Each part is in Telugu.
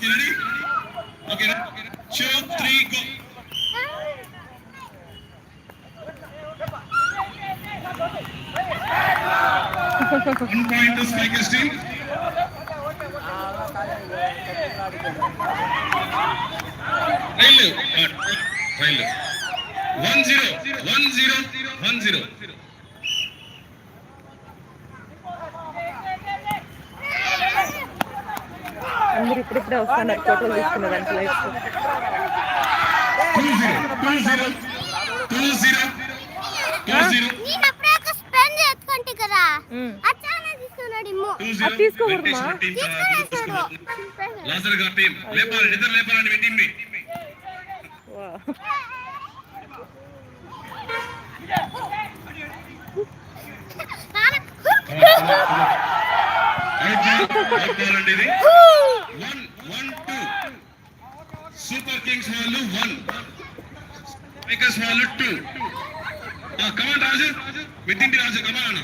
Okay, ready? Okay, 2, 3, go. One point to Spikers team. Rail. 1-0. 1-0. అందరు ఇప్పుడిప్పుడే వస్తున్నారు ఫోటోలు తీసుకున్నారు లైఫ్ 2-0. తీసుకోకూడమా లాజర్ గారి టీం లేపాలి నిద్ర లేపాలని పెట్టింది ఇది 1-1-2 సూపర్ కింగ్స్ వాళ్ళు 1 స్పైకర్స్ వాళ్ళు 2 కమాన్ రాజు పెట్టింది రాజు కమాన్ అన్న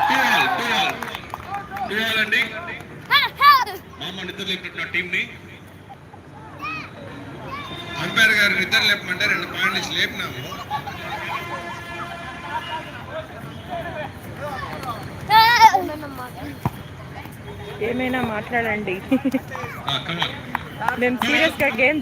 2 ఆల్ అండి మామ నిద్ర లేపినట్టు టీం ని అంపైర్ గారు నిద్ర లేపమంటే 2 పాయింట్లు ఇచ్చి లేపినాము ఏమైనా మాట్లాడండి మేము సీరియస్ గా గేమ్